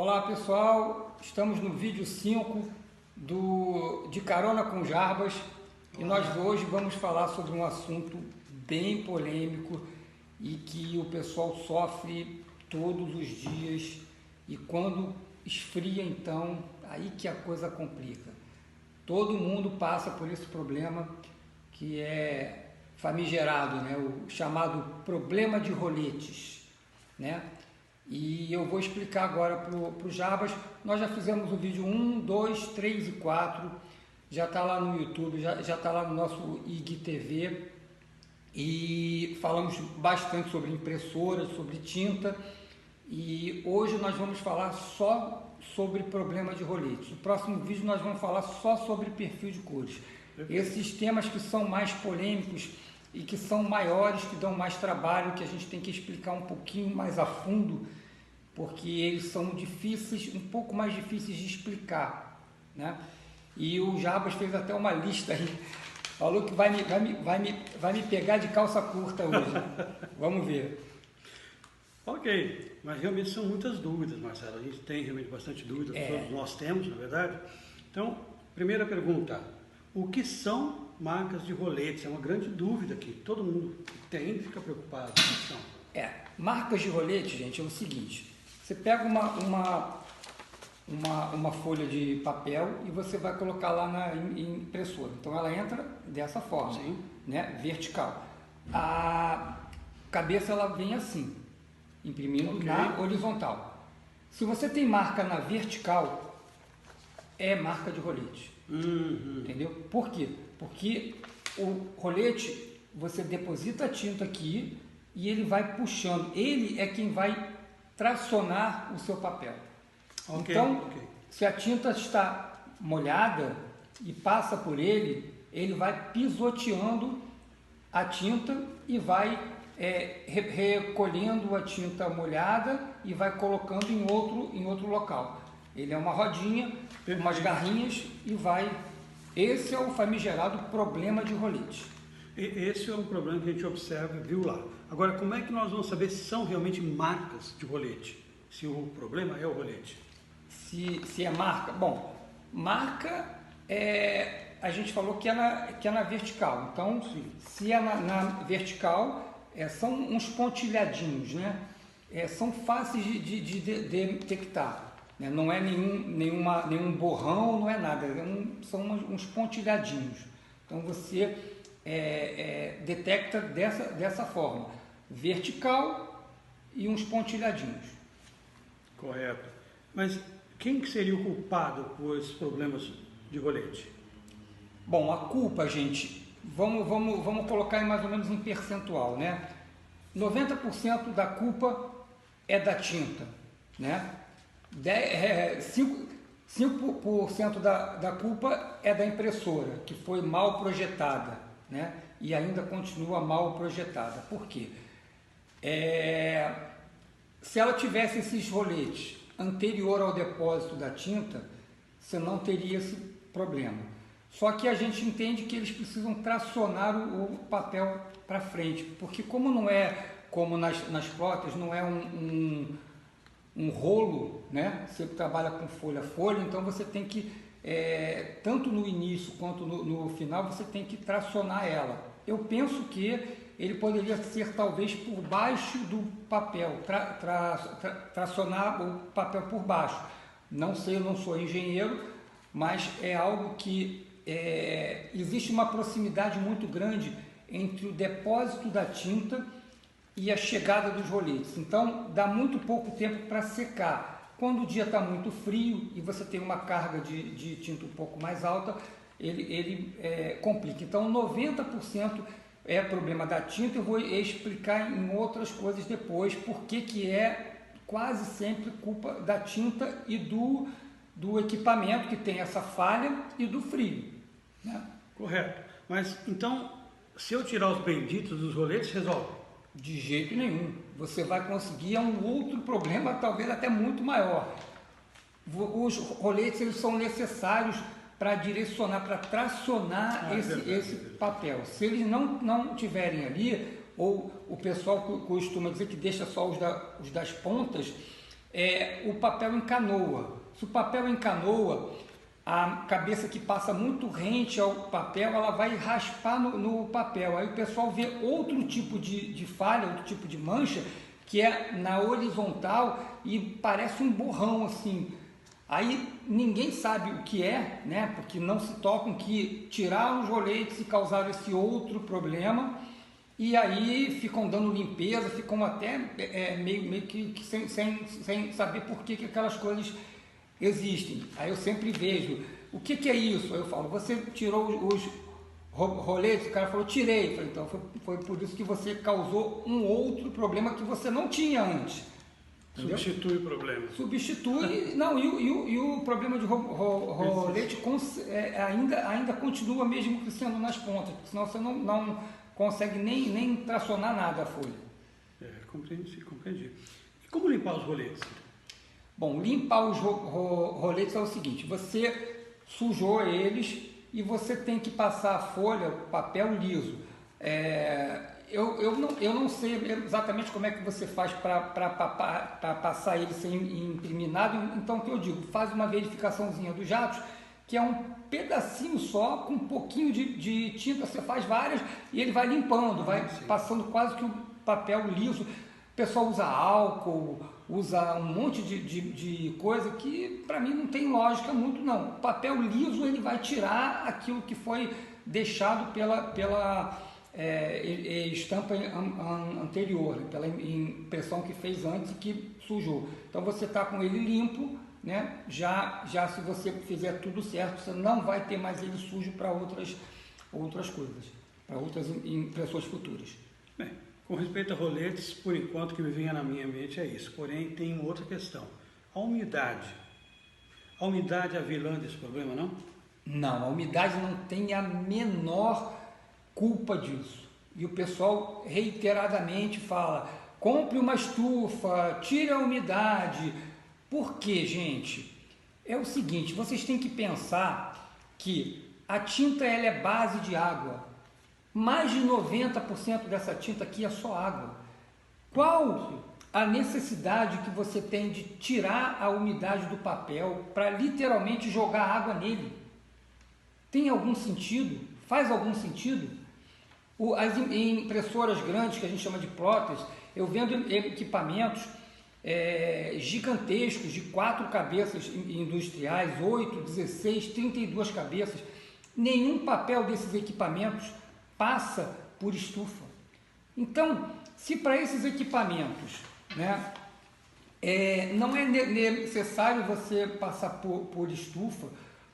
Olá pessoal, estamos no vídeo 5 de Carona com Jarbas e nós hoje vamos falar sobre um assunto bem polêmico e que o pessoal sofre todos os dias, e quando esfria então, aí que a coisa complica. Todo mundo passa por esse problema que é famigerado, né? O chamado problema de roletes, né? E eu vou explicar agora para o Jarbas. Nós já fizemos o vídeo 1, 2, 3 e 4, já está lá no YouTube, já está lá no nosso IGTV, e falamos bastante sobre impressoras, sobre tinta, e hoje nós vamos falar só sobre problema de roletes. No próximo vídeo nós vamos falar só sobre perfil de cores. Esses temas que são mais polêmicos e que são maiores, que dão mais trabalho, que a gente tem que explicar um pouquinho mais a fundo, porque eles são difíceis, um pouco mais difíceis de explicar, né? E o Jarbas fez até uma lista aí, falou que vai me pegar de calça curta hoje. Vamos ver. Ok, mas realmente são muitas dúvidas, Marcelo. A gente tem realmente bastante dúvidas, todos nós temos, na verdade. Então, primeira pergunta: o que são marcas de roletes? É uma grande dúvida que todo mundo tem e fica preocupado. O que são? Marcas de rolete, gente, é o seguinte: você pega uma folha de papel e você vai colocar lá na impressora. Então ela entra dessa forma, Sim, né, vertical. A cabeça ela vem assim, imprimindo na horizontal. Se você tem marca na vertical, é marca de rolete. Entendeu? Por quê? Porque o rolete, você deposita a tinta aqui e ele vai puxando. Ele é quem vai tracionar o seu papel. Então, se a tinta está molhada e passa por ele, ele vai pisoteando a tinta e vai recolhendo a tinta molhada e vai colocando em outro local. Ele é uma rodinha, umas garrinhas e vai. Esse é o famigerado problema de rolete. Esse é um problema que a gente observa, viu lá. Agora, como é que nós vamos saber se são realmente marcas de rolete? Se o problema é o rolete? Se é marca? Bom, marca a gente falou que é na vertical. Então, sim, se é na vertical, são uns pontilhadinhos, né? São fáceis de detectar. Né? Não é nenhum borrão, não é nada. São uns pontilhadinhos. Então, você detecta dessa forma, vertical e uns pontilhadinhos. Correto. Mas quem que seria o culpado por esses problemas de rolete? Bom, a culpa, gente, vamos colocar mais ou menos em percentual, né? 90% da culpa é da tinta, né? 5% da culpa é da impressora, que foi mal projetada, né? E ainda continua mal projetada. Por quê? Se ela tivesse esses roletes anterior ao depósito da tinta, você não teria esse problema. Só que a gente entende que eles precisam tracionar o papel para frente, porque como não é como nas plotas, não é um rolo, né? Você trabalha com folha a folha, então você tem que, tanto no início quanto no final, você tem que tracionar ela. Eu penso que ele poderia ser talvez por baixo do papel, tracionar o papel por baixo. Não sei, eu não sou engenheiro, mas é algo que existe uma proximidade muito grande entre o depósito da tinta e a chegada dos roletes. Então, dá muito pouco tempo para secar. Quando o dia está muito frio e você tem uma carga de tinta um pouco mais alta, ele complica. Então, 90% é problema da tinta. Eu vou explicar em outras coisas depois porque é quase sempre culpa da tinta e do equipamento que tem essa falha e do frio, né? Correto. Mas então, se eu tirar os benditos dos roletes, resolve? De jeito nenhum. Você vai conseguir um outro problema, talvez até muito maior. Os roletes eles são necessários para direcionar, para tracionar esse papel. Se eles não tiverem ali, ou o pessoal costuma dizer que deixa só os das pontas, o papel encanoa. Se o papel encanoa, a cabeça que passa muito rente ao papel, ela vai raspar no papel. Aí o pessoal vê outro tipo de falha, outro tipo de mancha, que é na horizontal e parece um borrão assim. Aí ninguém sabe o que é, né? Porque não se tocam que tiraram os roletes e causaram esse outro problema. E aí ficam dando limpeza, ficam até meio que sem saber por que aquelas coisas existem. Aí eu sempre vejo, o que é isso? Aí eu falo, você tirou os roletes? O cara falou, tirei. Eu falei, então foi por isso que você causou um outro problema que você não tinha antes. Entendeu? Substitui o problema. Substitui, não, e o problema de rolete ainda continua mesmo crescendo nas pontas, porque senão você não consegue nem tracionar nada a folha. Compreendi. E como limpar os roletes? Bom, limpar os roletes é o seguinte, você sujou eles e você tem que passar a folha, o papel liso. Eu não sei exatamente como é que você faz para passar ele sem imprimir nada, então o que eu digo, faz uma verificaçãozinha dos jatos, que é um pedacinho só, com um pouquinho de tinta, você faz várias e ele vai limpando, vai passando quase que o papel liso. O pessoal usa álcool, usa um monte de coisa que para mim não tem lógica muito não. O papel liso ele vai tirar aquilo que foi deixado pela estampa anterior, pela impressão que fez antes e que sujou. Então você está com ele limpo, né? Já se você fizer tudo certo, você não vai ter mais ele sujo para outras coisas, para outras impressões futuras. Bem, com respeito a roletes, por enquanto o que me vinha na minha mente é isso. Porém, tem uma outra questão. A umidade. A umidade é a vilã desse problema, não? Não, a umidade não tem a menor culpa disso. E o pessoal reiteradamente fala, compre uma estufa, tire a umidade. Por quê, gente? É o seguinte, vocês têm que pensar que a tinta ela é base de água. Mais de 90% dessa tinta aqui é só água. Qual a necessidade que você tem de tirar a umidade do papel para literalmente jogar água nele? Tem algum sentido? Faz algum sentido? As impressoras grandes, que a gente chama de plotters, eu vendo equipamentos gigantescos, de 4 cabeças industriais, 8, 16, 32 cabeças. Nenhum papel desses equipamentos passa por estufa. Então, se para esses equipamentos, né, não é necessário você passar por estufa,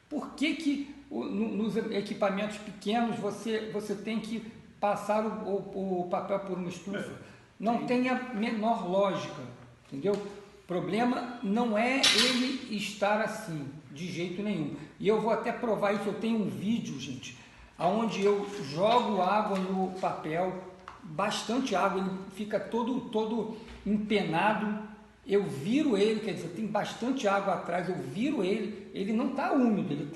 por que nos equipamentos pequenos você tem que passar o papel por uma estufa? Não tem a menor lógica, entendeu? O problema não é ele estar assim, de jeito nenhum. E eu vou até provar isso, eu tenho um vídeo, gente, onde eu jogo água no papel, bastante água, ele fica todo empenado, eu viro ele, quer dizer, tem bastante água atrás, eu viro ele não está úmido, ele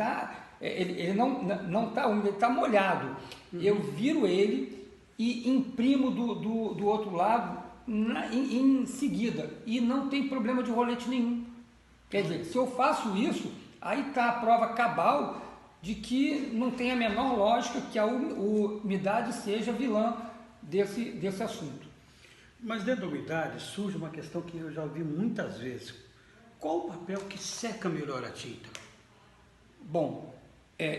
não está úmido, ele está molhado. Eu viro ele e imprimo do outro lado em seguida, e não tem problema de rolete nenhum. Quer dizer, se eu faço isso, aí está a prova cabal de que não tem a menor lógica que a umidade seja vilã desse assunto. Mas dentro da umidade surge uma questão que eu já ouvi muitas vezes. Qual o papel que seca melhor a tinta? Bom,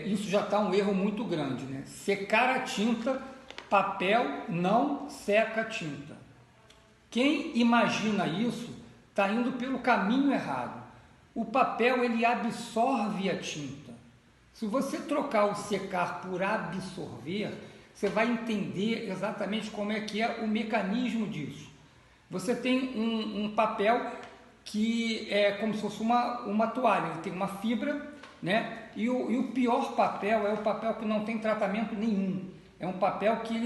isso já está um erro muito grande, né? Secar a tinta, papel não seca a tinta. Quem imagina isso está indo pelo caminho errado. O papel ele absorve a tinta. Se você trocar o secar por absorver, você vai entender exatamente como é que é o mecanismo disso. Você tem um papel que é como se fosse uma toalha, ele tem uma fibra, né? E o pior papel é o papel que não tem tratamento nenhum. É um papel que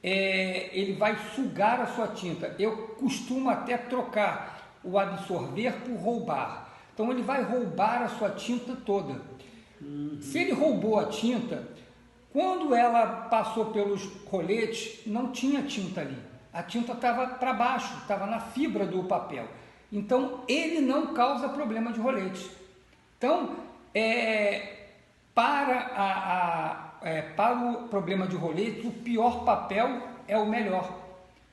ele vai sugar a sua tinta. Eu costumo até trocar o absorver por roubar. Então ele vai roubar a sua tinta toda. Se ele roubou a tinta, quando ela passou pelos roletes, não tinha tinta ali. A tinta estava para baixo, estava na fibra do papel. Então, ele não causa problema de rolete. Então, para o problema de rolete, o pior papel é o melhor.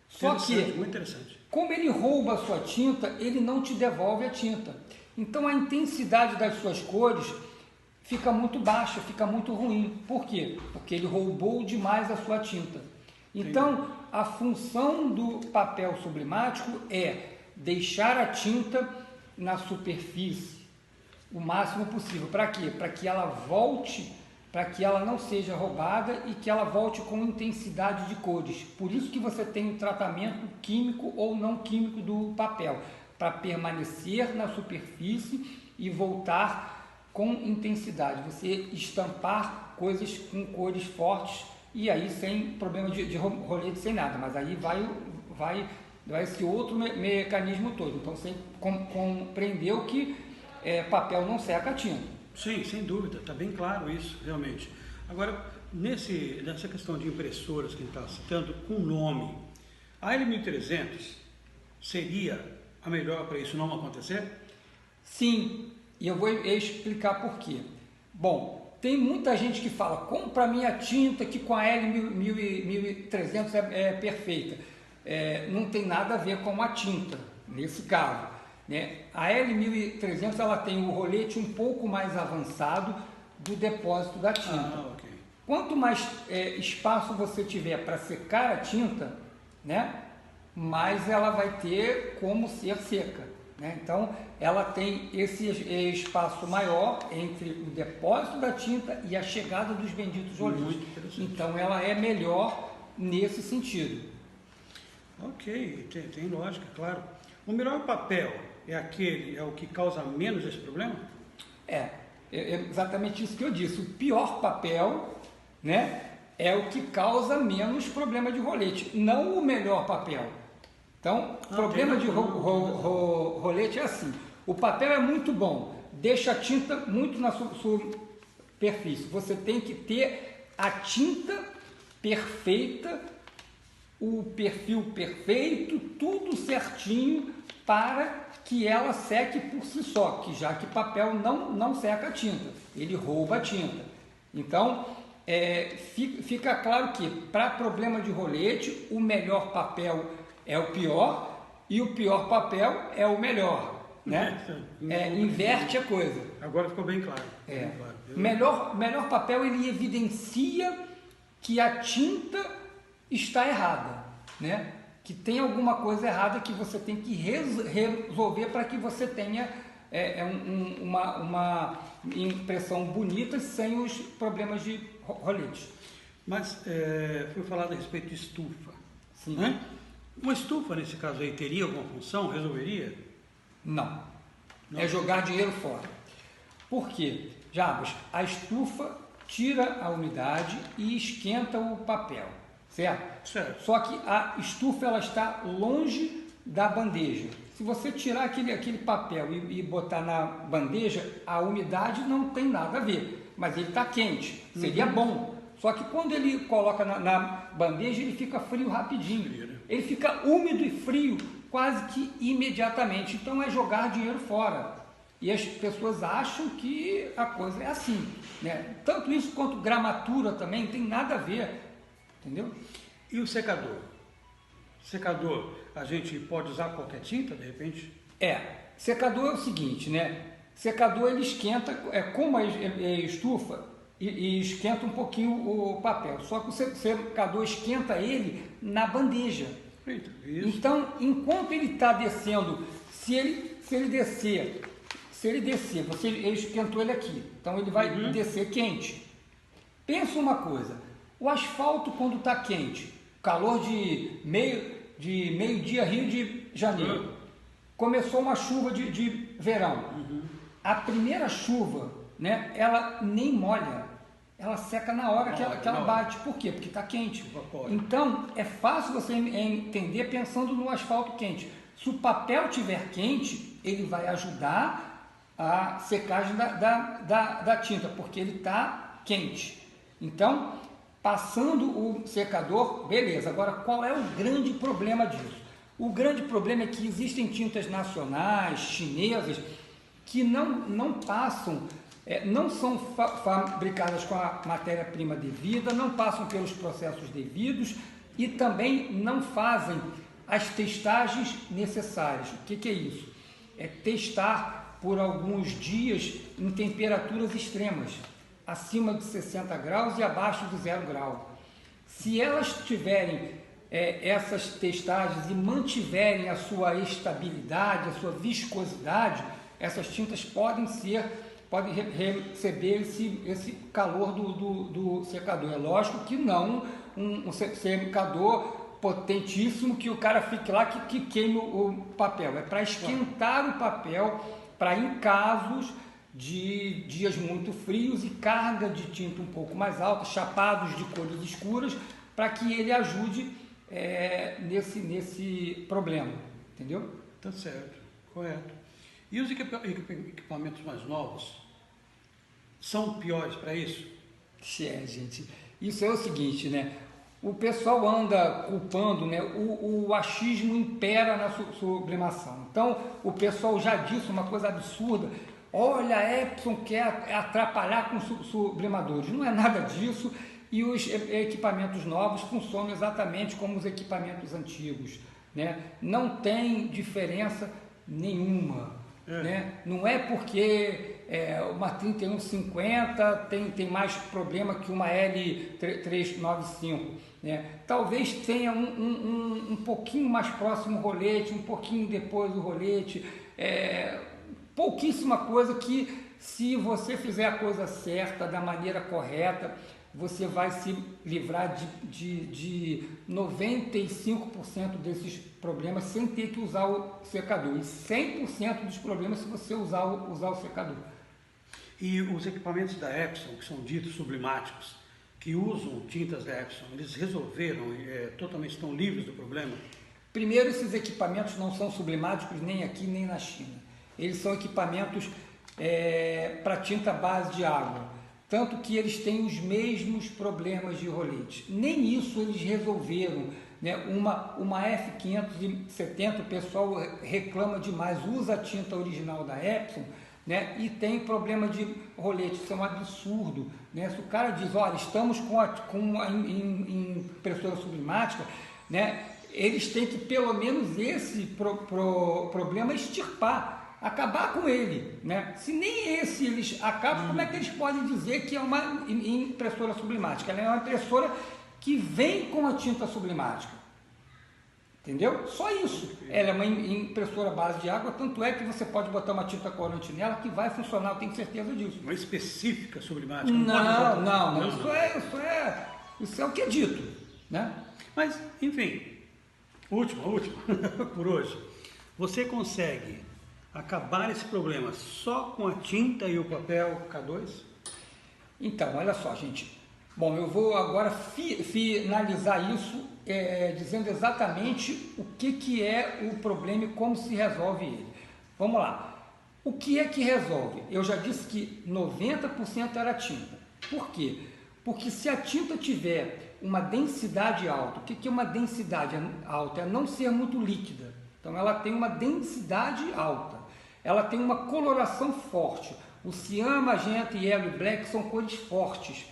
Só que, muito interessante. Como ele rouba a sua tinta, ele não te devolve a tinta. Então, a intensidade das suas cores fica muito baixa, fica muito ruim. Por quê? Porque ele roubou demais a sua tinta. Então, a função do papel sublimático é deixar a tinta na superfície o máximo possível. Para quê? Para que ela volte, para que ela não seja roubada e que ela volte com intensidade de cores. Por isso que você tem um tratamento químico ou não químico do papel, para permanecer na superfície e voltar com intensidade. Você estampar coisas com cores fortes e aí sem problema de rolete, sem nada, mas aí vai esse outro mecanismo todo. Então você compreendeu que papel não seca a tinta. Sim, sem dúvida, está bem claro isso, realmente. Agora, nessa questão de impressoras que a gente está citando, com nome, a L1300 seria a melhor para isso não acontecer? Sim, e eu vou explicar por quê. Bom, tem muita gente que fala, compra a minha tinta que com a L1300 é perfeita. Não tem nada a ver com a tinta, nesse caso. Né? A L1300 ela tem o rolete um pouco mais avançado do depósito da tinta. Okay. Quanto mais espaço você tiver para secar a tinta, né, mais ela vai ter como ser seca. Né? Então, ela tem esse espaço maior entre o depósito da tinta e a chegada dos benditos roletes. Então, ela é melhor nesse sentido. Ok, tem lógica, claro. O melhor papel é o que causa menos esse problema? É exatamente isso que eu disse. O pior papel, né, é o que causa menos problema de rolete, não o melhor papel. Então, problema de rolete é assim. O papel é muito bom, deixa a tinta muito na superfície. Você tem que ter a tinta perfeita, o perfil perfeito, tudo certinho para que ela seque por si só, já que papel não seca a tinta, ele rouba a tinta. Então, fica claro que para problema de rolete, o melhor papel é o pior e o pior papel é o melhor. Né? Inverte a coisa. Agora ficou bem claro. Melhor papel, ele evidencia que a tinta está errada, né? Que tem alguma coisa errada que você tem que resolver para que você tenha uma impressão bonita sem os problemas de rolete. Mas foi falado a respeito de estufa. Sim. Né? Uma estufa, nesse caso aí, teria alguma função? Resolveria? Não. É jogar dinheiro fora. Por quê? Jabas, a estufa tira a umidade e esquenta o papel, certo? Certo. Só que a estufa ela está longe da bandeja. Se você tirar aquele papel e botar na bandeja, a umidade não tem nada a ver, mas ele está quente, seria bom. Só que quando ele coloca na bandeja, ele fica frio rapidinho. Ele fica úmido e frio quase que imediatamente. Então é jogar dinheiro fora. E as pessoas acham que a coisa é assim. Né? Tanto isso quanto gramatura também tem nada a ver. Entendeu? E o secador? Secador, a gente pode usar qualquer tinta, de repente? Secador é o seguinte, né? Secador ele esquenta, como a estufa, e esquenta um pouquinho o papel. Só que o secador esquenta ele na bandeja. Isso. Então, enquanto ele está descendo, se ele descer, ele esquentou ele aqui, então ele vai descer quente. Pensa uma coisa, o asfalto quando está quente, calor de meio-dia, Rio de Janeiro, começou uma chuva de verão, a primeira chuva, né, ela nem molha, ela seca na hora que ela bate. Por quê? Porque está quente. Então, é fácil você entender pensando no asfalto quente. Se o papel estiver quente, ele vai ajudar a secagem da tinta, porque ele está quente. Então, passando o secador, beleza. Agora, qual é o grande problema disso? O grande problema é que existem tintas nacionais, chinesas, que não passam, não são fabricadas com a matéria-prima devida, não passam pelos processos devidos e também não fazem as testagens necessárias. O que é isso? É testar por alguns dias em temperaturas extremas, acima de 60 graus e abaixo de 0 grau. Se elas tiverem essas testagens e mantiverem a sua estabilidade, a sua viscosidade, essas tintas podem receber esse calor do secador. É lógico que não um secador potentíssimo que o cara fique lá que queime o papel. É para esquentar o papel, para em casos de dias muito frios e carga de tinta um pouco mais alta, chapados de cores escuras, para que ele ajude nesse problema, entendeu? Tá certo, correto. E os equipamentos mais novos são piores para isso? Gente, isso é o seguinte, né? O pessoal anda culpando, né? O achismo impera na sublimação. Então, o pessoal já disse uma coisa absurda. Olha, a Epson quer atrapalhar com sublimadores. Não é nada disso. E os equipamentos novos funcionam exatamente como os equipamentos antigos, né? Não tem diferença nenhuma. Né? Não é porque uma 3150 tem mais problema que uma L395. Né? Talvez tenha um pouquinho mais próximo o rolete, um pouquinho depois do rolete, pouquíssima coisa que, se você fizer a coisa certa, da maneira correta, você vai se livrar de 95% desses problemas sem ter que usar o secador, e 100% dos problemas se você usar o secador. E os equipamentos da Epson, que são ditos sublimáticos, que usam tintas da Epson, eles resolveram, totalmente estão livres do problema? Primeiro, esses equipamentos não são sublimáticos nem aqui nem na China. Eles são equipamentos para tinta base de água. Tanto que eles têm os mesmos problemas de rolete. Nem isso eles resolveram. Né? Uma F570, o pessoal reclama demais, usa a tinta original da Epson, né? E tem problema de rolete. Isso é um absurdo. Né? Se o cara diz, olha, estamos com a impressora sublimática, né? Eles têm que pelo menos esse problema extirpar, acabar com ele, né? Se nem esse eles acabam, como é que eles podem dizer que é uma impressora sublimática? Ela é uma impressora que vem com a tinta sublimática, entendeu? Só isso. Ela é uma impressora base de água, tanto é que você pode botar uma tinta corante nela que vai funcionar, eu tenho certeza disso. Uma específica sublimática? Não. Isso é o que é dito, né? Mas, enfim, última, por hoje. Você consegue acabar esse problema só com a tinta e o papel K2? Então, olha só, gente. Bom, eu vou agora finalizar isso dizendo exatamente o que é o problema e como se resolve ele. Vamos lá. O que é que resolve? Eu já disse que 90% era tinta. Por quê? Porque se a tinta tiver uma densidade alta, o que é uma densidade alta? É não ser muito líquida. Então, ela tem uma densidade alta. Ela tem uma coloração forte. O cian, magenta, yellow e black são cores fortes.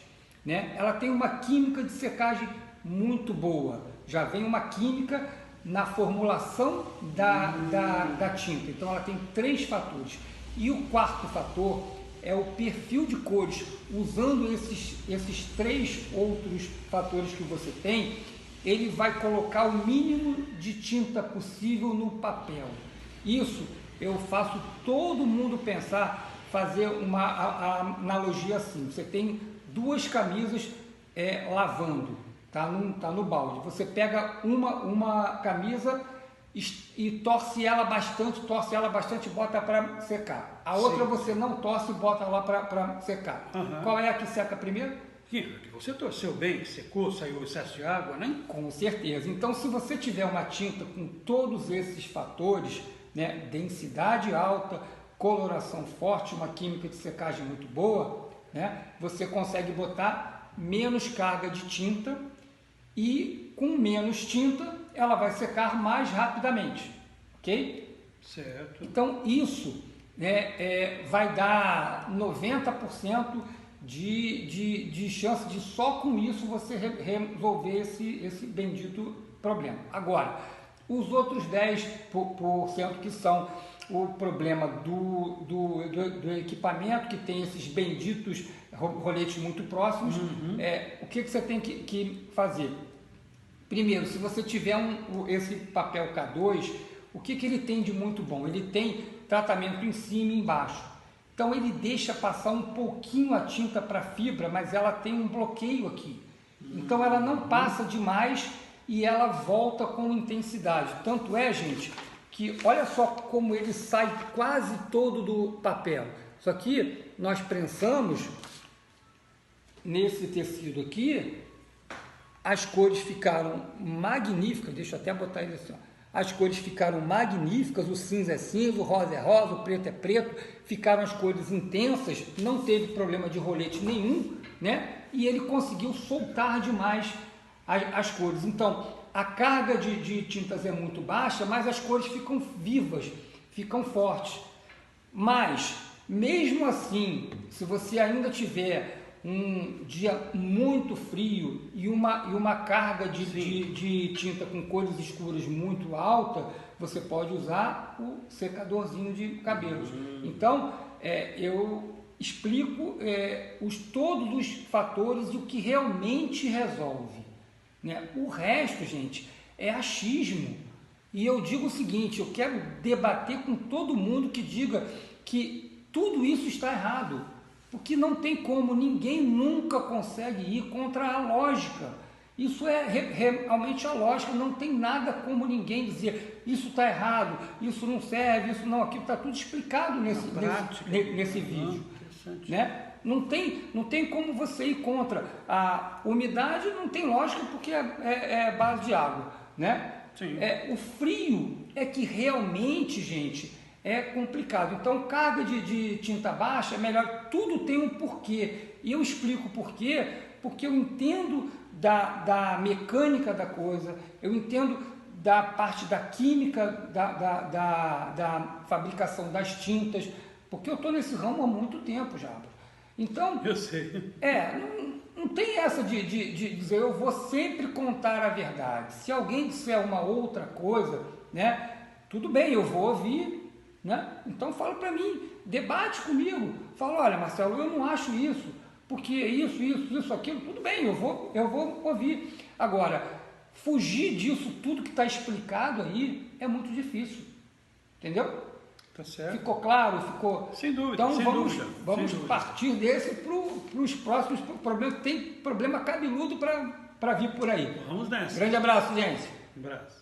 Né? Ela tem uma química de secagem muito boa. Já vem uma química na formulação da tinta. Então, ela tem 3 fatores. E o quarto fator é o perfil de cores. Usando esses 3 outros fatores que você tem, ele vai colocar o mínimo de tinta possível no papel. Isso eu faço todo mundo pensar, fazer uma analogia assim. Você tem 2 camisas lavando, tá no balde. Você pega uma camisa e torce ela bastante e bota para secar. A outra você não torce e bota lá para secar. Uhum. Qual é a que seca primeiro? Que você torceu bem, secou, saiu o excesso de água, né? Com certeza. Então, se você tiver uma tinta com todos esses fatores, né, densidade alta, coloração forte, uma química de secagem muito boa, né, você consegue botar menos carga de tinta e com menos tinta ela vai secar mais rapidamente, ok? Certo. Então isso vai dar 90% de chance de só com isso você resolver esse bendito problema. Agora, os outros 10% que são o problema do equipamento, que tem esses benditos roletes muito próximos, o que você tem que fazer? Primeiro, se você tiver esse papel K2, o que ele tem de muito bom? Ele tem tratamento em cima e embaixo. Então ele deixa passar um pouquinho a tinta para a fibra, mas ela tem um bloqueio aqui. Então ela não passa demais e ela volta com intensidade. Tanto é, gente, que olha só como ele sai quase todo do papel. Isso aqui nós prensamos nesse tecido aqui, as cores ficaram magníficas. Deixa eu até botar ele assim, ó. As cores ficaram magníficas, o cinza é cinza, o rosa é rosa, o preto é preto, ficaram as cores intensas, não teve problema de rolete nenhum, né? E ele conseguiu soltar demais as cores. Então, a carga de tintas é muito baixa, mas as cores ficam vivas, ficam fortes. Mas, mesmo assim, se você ainda tiver um dia muito frio e uma carga de tinta com cores escuras muito alta, você pode usar o secadorzinho de cabelos. Então, eu explico todos os fatores e o que realmente resolve, né? O resto, gente, é achismo. E eu digo o seguinte, eu quero debater com todo mundo que diga que tudo isso está errado. Porque não tem como, ninguém nunca consegue ir contra a lógica. Isso é realmente a lógica, não tem nada como ninguém dizer isso está errado, isso não serve, isso não, aquilo está tudo explicado nesse vídeo. Né? Não tem como você ir contra. A umidade não tem lógica porque é base de água. Né? Sim. O frio é que realmente, gente, é complicado. Então, carga de tinta baixa é melhor, tudo tem um porquê. E eu explico o porquê, porque eu entendo da mecânica da coisa, eu entendo da parte da química, da fabricação das tintas, porque eu estou nesse ramo há muito tempo já. Então, eu sei. Não tem essa de dizer eu vou sempre contar a verdade. Se alguém disser uma outra coisa, né, tudo bem, eu vou ouvir. Né? Então fala para mim, debate comigo, fala, olha Marcelo, eu não acho isso, porque isso, aquilo, tudo bem, eu vou ouvir. Agora, fugir disso tudo que está explicado aí é muito difícil, entendeu? Tá certo. Ficou claro? Ficou? Sem dúvida. Então sem vamos dúvida. partir desse para os próximos problemas. Tem problema cabeludo para vir por aí. Vamos nessa. Grande abraço, gente. Um abraço.